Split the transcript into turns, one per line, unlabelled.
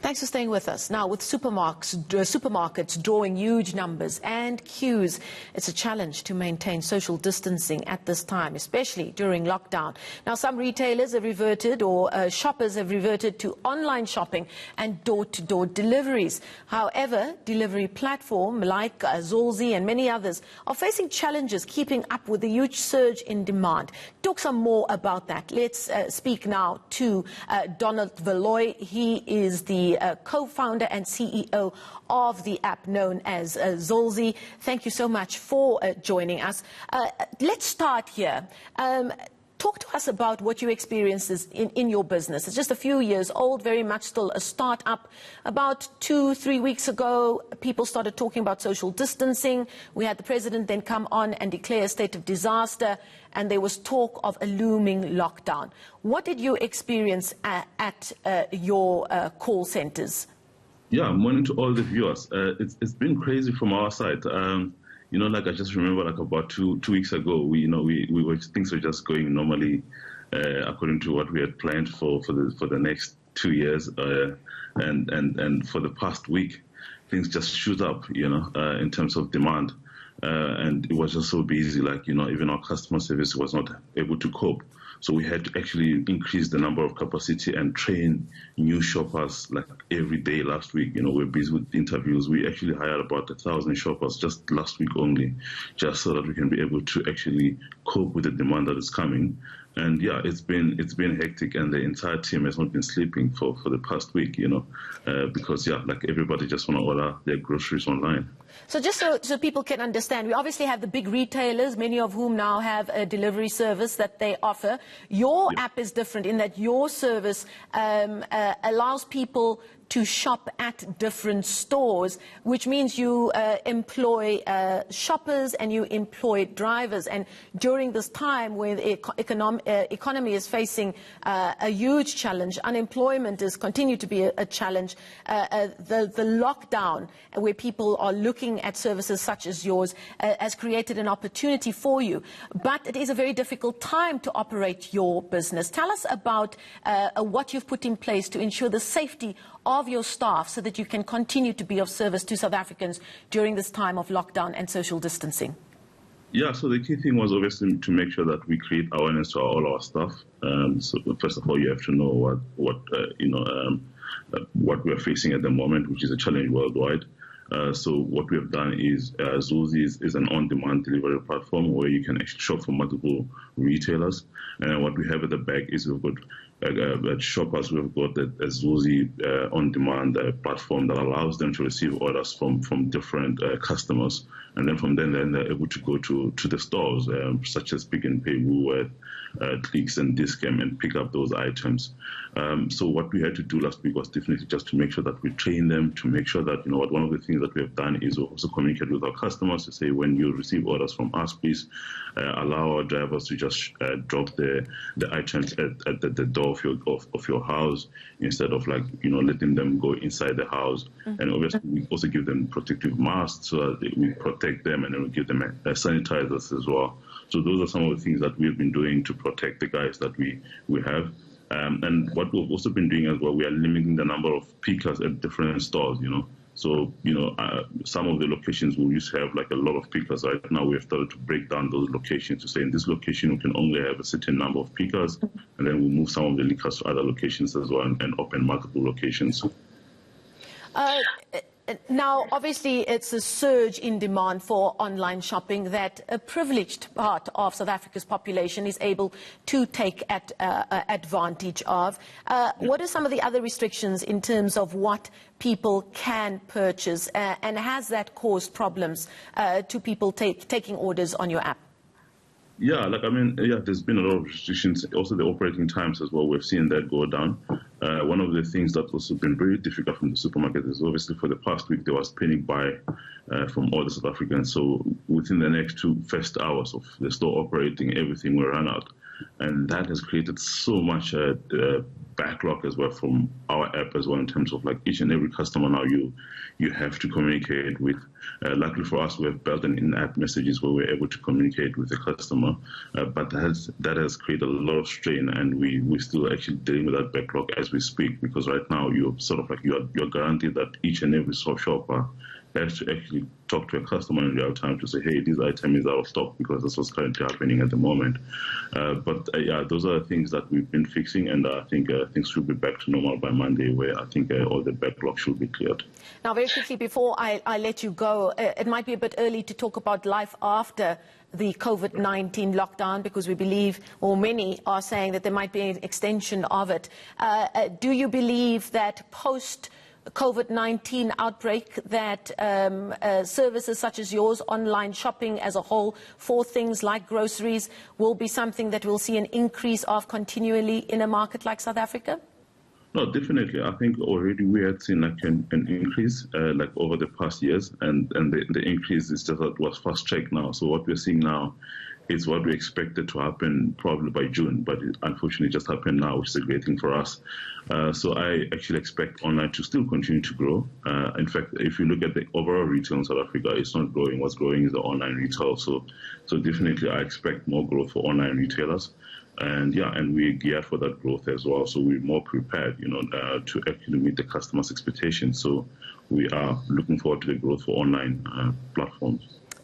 Thanks for staying with us. Now, with supermarkets drawing huge numbers and queues, it's a challenge to maintain social distancing at this time, especially during lockdown. Now, some retailers have reverted, or shoppers have reverted to online shopping and door-to-door deliveries. However, delivery platforms like Zulzi and many others are facing challenges keeping up with the huge surge in demand. Talk some more about that. Let's speak now to Donald Valoyi. He is the co-founder and CEO of the app known as Zulzi. Thank you so much for joining us. Let's start here. Talk to us about what you experienced in your business. It's just a few years old, very much still a start-up. About 2-3 weeks ago, people started talking about social distancing. We had the president then come on and declare a state of disaster, and there was talk of a looming lockdown. What did you experience at your call centers?
Yeah, morning to all the viewers. It's been crazy from our side. You know, like I just remember, like about two weeks ago, things were just going normally according to what we had planned for the next 2 years, and for the past week, things just shoot up, you know, in terms of demand, and it was just so busy, like, you know, even our customer service was not able to cope. So we had to actually increase the number of capacity and train new shoppers like every day last week. You know, we're busy with interviews. We actually hired about 1,000 shoppers just last week only, just so that we can be able to actually cope with the demand that is coming. And yeah, it's been hectic, and the entire team has not been sleeping for the past week, you know, because yeah, like everybody just want to order their groceries online.
So just so people can understand, we obviously have the big retailers, many of whom now have a delivery service that they offer. Your app is different in that your service allows people to shop at different stores, which means you employ shoppers and you employ drivers. And during this time where the economy is facing a huge challenge, unemployment is continued to be a challenge, the lockdown where people are looking at services such as yours has created an opportunity for you. But it is a very difficult time to operate your business. Tell us about what you've put in place to ensure the safety of your staff so that you can continue to be of service to South Africans during this time of lockdown and social distancing.
Yeah, so the key thing was obviously to make sure that we create awareness to all our staff. So first of all, you have to know what we are facing at the moment, which is a challenge worldwide. So what we have done is Zulzi is an on-demand delivery platform where you can actually shop for multiple retailers. And what we have at the back is we've got shoppers, we've got a Zulzi on-demand platform that allows them to receive orders from different customers. And then from then they're able to go to the stores, such as Pick n Pay, Woolworth, Clicks and Discam, and pick up those items. So what we had to do last week was definitely just to make sure that we train them, to make sure that, you know what, one of the things that we have done is also communicate with our customers to say, when you receive orders from us, please allow our drivers to just drop the items at the door of your house, instead of, like, you know, letting them go inside the house. And obviously we also give them protective masks so that we protect them, and then we give them sanitizers as well. So those are some of the things that we've been doing to protect the guys that we have. And what we've also been doing as well, we are limiting the number of pickers at different stores, you know. So, you know, some of the locations will used to have like a lot of pickers. Right now we have started to break down those locations to say, in this location we can only have a certain number of pickers, and then we'll move some of the liquors to other locations as well, and open multiple locations.
Now, obviously, it's a surge in demand for online shopping that a privileged part of South Africa's population is able to take advantage of. What are some of the other restrictions in terms of what people can purchase, and has that caused problems to people taking orders on your app?
Yeah, like, I mean, yeah, there's been a lot of restrictions. Also, the operating times as well, we've seen that go down. One of the things that's also been very difficult from the supermarket is obviously for the past week there was panic buy from all the South Africans. So within the next first hours of the store operating, everything will run out. And that has created so much backlog as well from our app as well, in terms of like each and every customer now you have to communicate with. Luckily for us, we have built an in-app messages where we're able to communicate with the customer, but that has created a lot of strain, and we're still actually dealing with that backlog as we speak, because right now you're sort of like you're guaranteed that each and every shopper has to actually talk to a customer in real time to say, hey, this item is out of stock, because that's what's currently happening at the moment. But those are the things that we've been fixing, and I think things should be back to normal by Monday, where I think all the backlog should be cleared.
Now, very quickly, before I let you go, it might be a bit early to talk about life after the COVID-19 lockdown, because we believe, or many are saying, that there might be an extension of it. Do you believe that post COVID-19 outbreak that services such as yours, online shopping as a whole, for things like groceries, will be something that we'll see an increase of continually in a market like South Africa?
No, definitely. I think already we had seen like an increase like over the past years, and the increase is just that was fast-tracked now. So what we're seeing now is what we expected to happen probably by June, but it unfortunately just happened now, which is a great thing for us. So I actually expect online to still continue to grow. In fact, if you look at the overall retail in South Africa, it's not growing. What's growing is the online retail. So definitely I expect more growth for online retailers. And yeah, and we're geared for that growth as well. So we're more prepared, to actually meet the customers' expectations. So we are looking forward to the growth for online platforms.